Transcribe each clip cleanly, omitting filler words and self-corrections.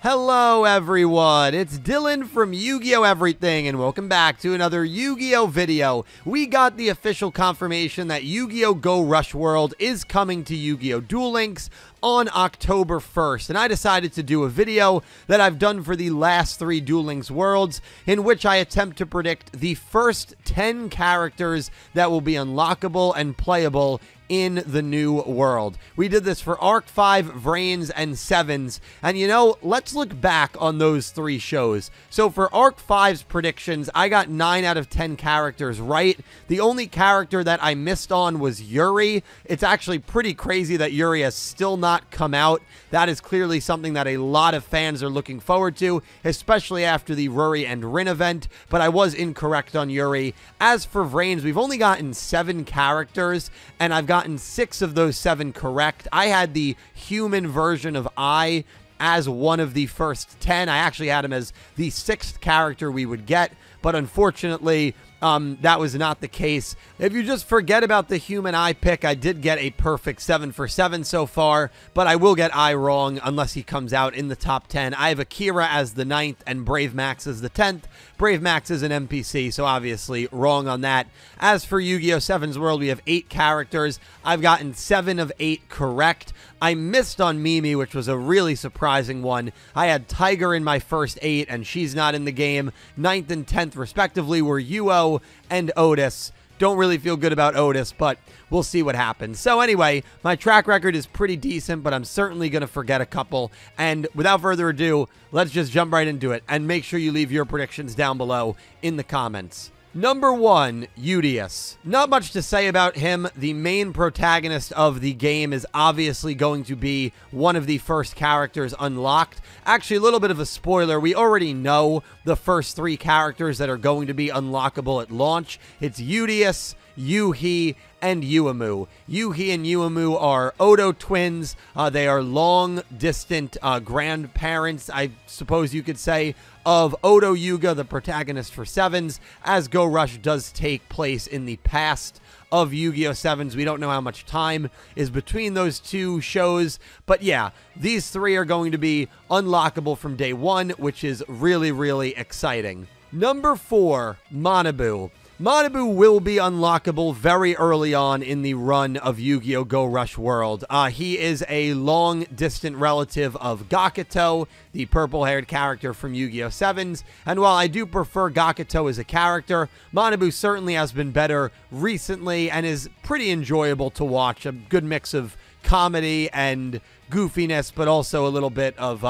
Hello everyone, it's Dylan from Yu-Gi-Oh Everything, and welcome back to another Yu-Gi-Oh video. We got the official confirmation that Yu-Gi-Oh! Go Rush World is coming to Yu-Gi-Oh! Duel Links on October 1st, and I decided to do a video that I've done for the last 3 Duel Links worlds, in which I attempt to predict the first 10 characters that will be unlockable and playable in the new world. We did this for Arc 5, Vrains, and Sevens, and you know, let's look back on those 3 shows. So for Arc 5's predictions, I got 9 out of 10 characters right. The only character that I missed on was Yuri. It's actually pretty crazy that Yuri has still not come out. That is clearly something that a lot of fans are looking forward to, especially after the Ruri and Rin event, but I was incorrect on Yuri. As for Vrains, we've only gotten 7 characters, and I've gotten 6 of those 7 correct. I had the human version of I as one of the first 10. I actually had him as the 6th character we would get, but unfortunately, that was not the case. If you just forget about the human I pick, I did get a perfect 7 for 7 so far, but I will get I wrong unless he comes out in the top 10. I have Akira as the 9th and Brave Max as the 10th. Brave Max is an NPC, so obviously wrong on that. As for Yu-Gi-Oh! 7's World, we have 8 characters. I've gotten 7 of 8 correct. I missed on Mimi, which was a really surprising one. I had Tiger in my first 8, and she's not in the game. 9th and 10th, respectively, were Yuo and Otis. Don't really feel good about Otis, but we'll see what happens. So anyway, my track record is pretty decent, but I'm certainly going to forget a couple. And without further ado, let's just jump right into it. And make sure you leave your predictions down below in the comments. Number 1, Yugioh. Not much to say about him. The main protagonist of the game is obviously going to be one of the first characters unlocked. Actually, a little bit of a spoiler. We already know the first 3 characters that are going to be unlockable at launch. It's Yugioh, Yuhi, and Yuumu. Yuhi and Yuumu are Odo twins. They are long-distant grandparents, I suppose you could say, of Odo Yuga, the protagonist for Sevens, as Go Rush does take place in the past of Yu-Gi-Oh! Sevens. We don't know how much time is between those 2 shows, but yeah, these 3 are going to be unlockable from day 1, which is really, really exciting. Number 4, Manabu. Manabu will be unlockable very early on in the run of Yu-Gi-Oh! Go Rush World. He is a long-distant relative of Gakuto, the purple-haired character from Yu-Gi-Oh! Sevens, and while I do prefer Gakuto as a character, Manabu certainly has been better recently and is pretty enjoyable to watch. A good mix of comedy and goofiness, but also a little bit of,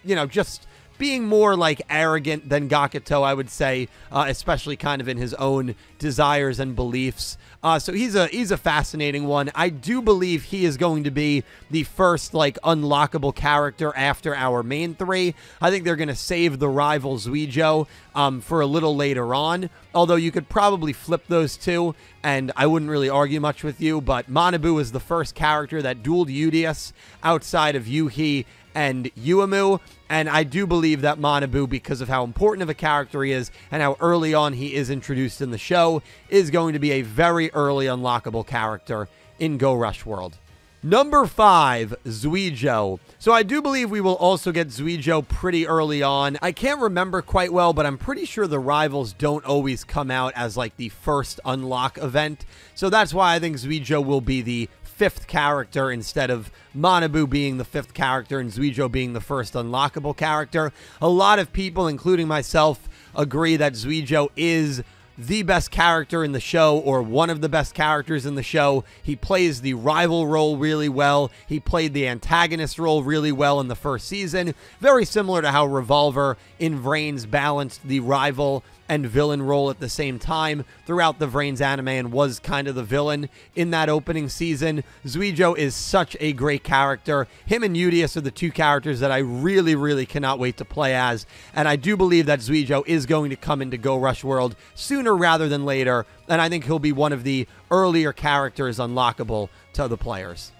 you know, just being more like arrogant than Gakuto, I would say, especially kind of in his own desires and beliefs. So he's a fascinating one. I do believe he is going to be the first like unlockable character after our main 3. I think they're going to save the rival Yugioh for a little later on. Although you could probably flip those 2, and I wouldn't really argue much with you. But Manabu is the first character that dueled Yugioh outside of Yuhi and Yuumu, and I do believe that Manabu, because of how important of a character he is and how early on he is introduced in the show, is going to be a very early unlockable character in Go Rush World. Number 5, Yugioh. So I do believe we will also get Yugioh pretty early on. I can't remember quite well, but I'm pretty sure the rivals don't always come out as like the first unlock event. So that's why I think Yugioh will be the 5th character instead of Manabu being the 5th character and Yugioh being the first unlockable character. A lot of people, including myself, agree that Yugioh is the best character in the show, or one of the best characters in the show. He plays the rival role really well. He played the antagonist role really well in the first season. Very similar to how Revolver in Vrains balanced the rival and villain role at the same time throughout the Vrains anime and was kind of the villain in that opening season. Yugioh is such a great character. Him and Yugioh are the 2 characters that I really, really cannot wait to play as, and I do believe that Yugioh is going to come into Go Rush World sooner rather than later, and I think he'll be one of the earlier characters unlockable to the players.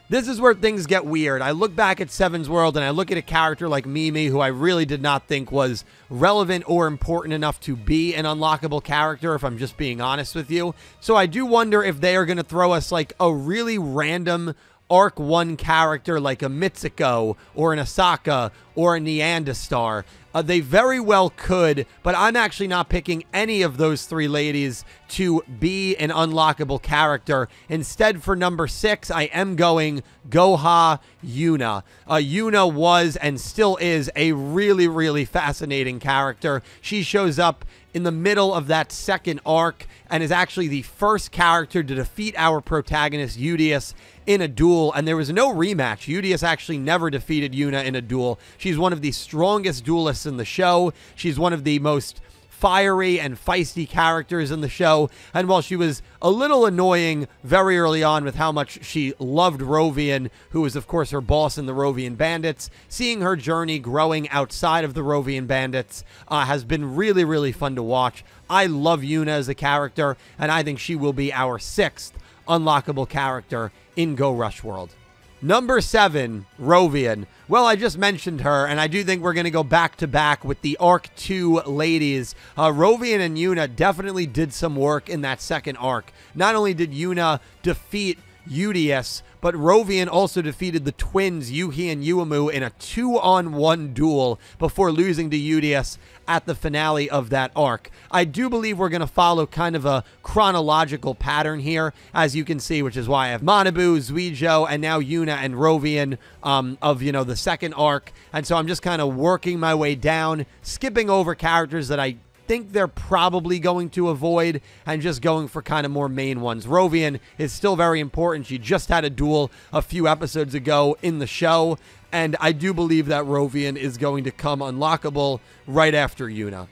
This is where things get weird. I look back at Sevens World and I look at a character like Mimi, who I really did not think was relevant or important enough to be an unlockable character, if I'm just being honest with you. So I do wonder if they are going to throw us like a really random Arc 1 character like a Mitsuko or an Asaka or a Neanderstar. They very well could, but I'm actually not picking any of those three ladies to be an unlockable character. Instead, for number 6, I am going Goha Yuna. Yuna was and still is a really, really fascinating character. She shows up in the middle of that second arc and is actually the first character to defeat our protagonist Yugioh in a duel, and there was no rematch. Yugioh actually never defeated Yuna in a duel. She's one of the strongest duelists in the show. She's one of the most fiery and feisty characters in the show, and while she was a little annoying very early on with how much she loved Rovian, who was of course her boss in the Rovian Bandits, seeing her journey growing outside of the Rovian Bandits has been really, really fun to watch. I love Yuna as a character, and I think she will be our 6th unlockable character in Go Rush World. Number 7, Rovian. Well, I just mentioned her, and I do think we're going to go back-to-back with the Arc 2 ladies. Rovian and Yuna definitely did some work in that second arc. Not only did Yuna defeat Yugioh, but Rovian also defeated the twins Yuhi and Yuumu in a 2-on-1 duel before losing to Yugioh at the finale of that arc. I do believe we're going to follow kind of a chronological pattern here, as you can see, which is why I have Manabu, Yugioh, and now Yuna and Rovian of, you know, the second arc. And so I'm just kind of working my way down, skipping over characters that I think they're probably going to avoid and just going for kind of more main ones. Rovian is still very important. She just had a duel a few episodes ago in the show, and I do believe that Rovian is going to come unlockable right after Yuna.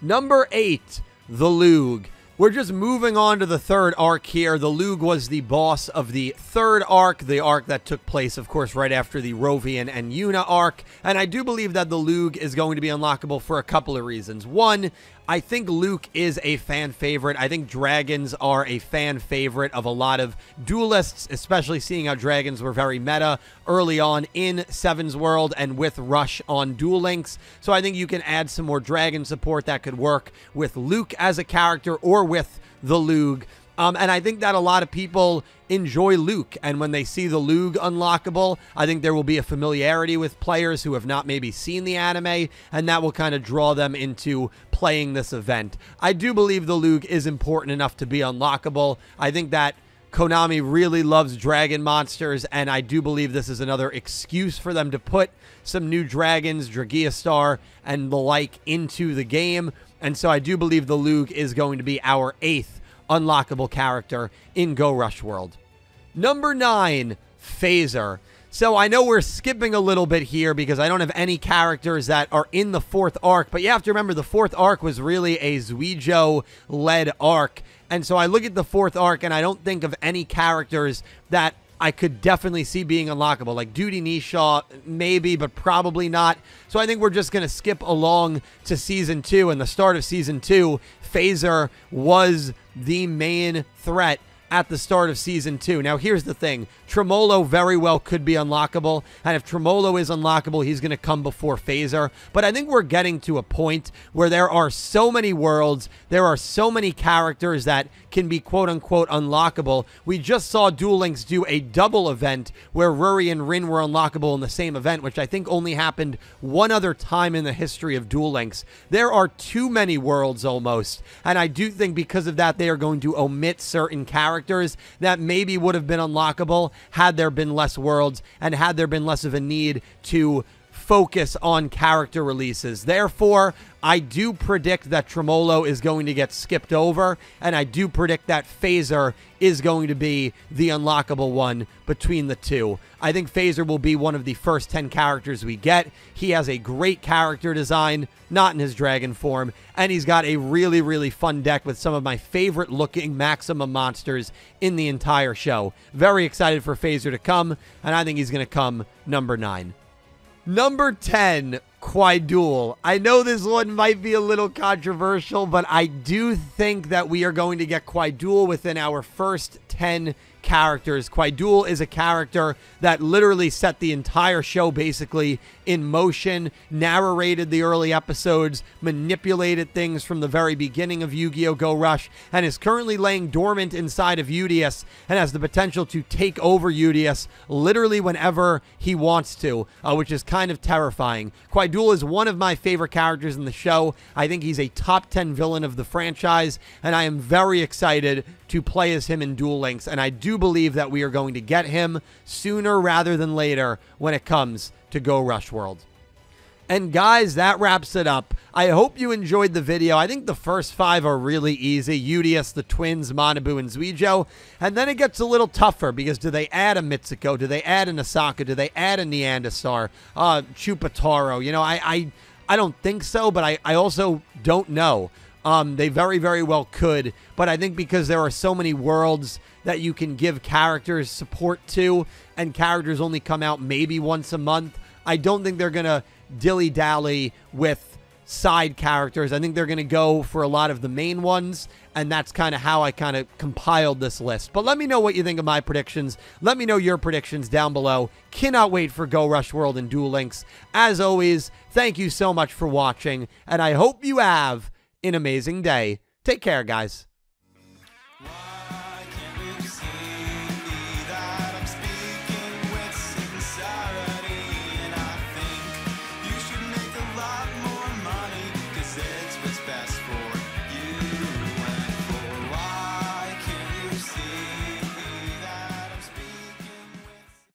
Number 8, the Lug. We're just moving on to the third arc here. The Lug was the boss of the third arc, the arc that took place, of course, right after the Rovian and Yuna arc. And I do believe that the Lug is going to be unlockable for a couple of reasons. One, I think Luke is a fan favorite. I think dragons are a fan favorite of a lot of duelists, especially seeing how dragons were very meta early on in Seven's World and with Rush on Duel Links. So I think you can add some more dragon support that could work with Luke as a character or with the Lug. And I think that a lot of people enjoy Luke, and when they see the Lug unlockable, I think there will be a familiarity with players who have not maybe seen the anime, and that will kind of draw them into playing this event. I do believe the Lug is important enough to be unlockable. I think that Konami really loves dragon monsters, and I do believe this is another excuse for them to put some new dragons, Dragiastar, and the like into the game, and so I do believe the Lug is going to be our 8th unlockable character in Go Rush World. Number 9, Phaser. So I know we're skipping a little bit here because I don't have any characters that are in the 4th arc, but you have to remember the 4th arc was really a Yugioh-led arc, and so I look at the 4th arc and I don't think of any characters that I could definitely see being unlockable. Like Duty Nisha, maybe, but probably not. So I think we're just going to skip along to Season 2, and the start of Season 2, Phaser was the main threat at the start of Season 2. Now, here's the thing. Tremolo very well could be unlockable, and if Tremolo is unlockable, he's going to come before Phaser. But I think we're getting to a point where there are so many worlds, there are so many characters that can be quote-unquote unlockable. We just saw Duel Links do a double event where Ruri and Rin were unlockable in the same event, which I think only happened one other time in the history of Duel Links. There are too many worlds almost, and I do think because of that, they are going to omit certain characters that maybe would have been unlockable had there been less worlds and had there been less of a need to focus on character releases. Therefore, I do predict that Tremolo is going to get skipped over, and I do predict that Phaser is going to be the unlockable one between the two. I think Phaser will be one of the first 10 characters we get. He has a great character design, not in his dragon form, and he's got a really, really fun deck with some of my favorite looking maximum monsters in the entire show. Very excited for Phaser to come, and I think he's going to come number 9. Number 10, Quiu. I know this one might be a little controversial, but I do think that we are going to get Quiu within our first 10 characters. Quiu is a character that literally set the entire show basically in motion, narrated the early episodes, manipulated things from the very beginning of Yu-Gi-Oh! Go Rush, and is currently laying dormant inside of Yugioh and has the potential to take over Yugioh literally whenever he wants to, which is kind of terrifying. Quiu is one of my favorite characters in the show. I think he's a top 10 villain of the franchise, and I am very excited to play as him in Duel Links, and I do believe that we are going to get him sooner rather than later when it comes to Go Rush World. And guys, that wraps it up. I hope you enjoyed the video. I think the first 5 are really easy. Yugioh, the twins, Manabu, and Yugioh. And then it gets a little tougher because do they add a Mitsuko? Do they add an Asaka? Do they add a Neanderstar? Chupataro? You know, I don't think so, but I also don't know. They very, very well could, but I think because there are so many worlds that you can give characters support to, and characters only come out maybe once a month, I don't think they're going to dilly-dally with side characters. I think they're going to go for a lot of the main ones, and that's kind of how I kind of compiled this list. But let me know what you think of my predictions. Let me know your predictions down below. Cannot wait for Go Rush World and Duel Links. As always, thank you so much for watching, and I hope you have an amazing day. Take care, guys.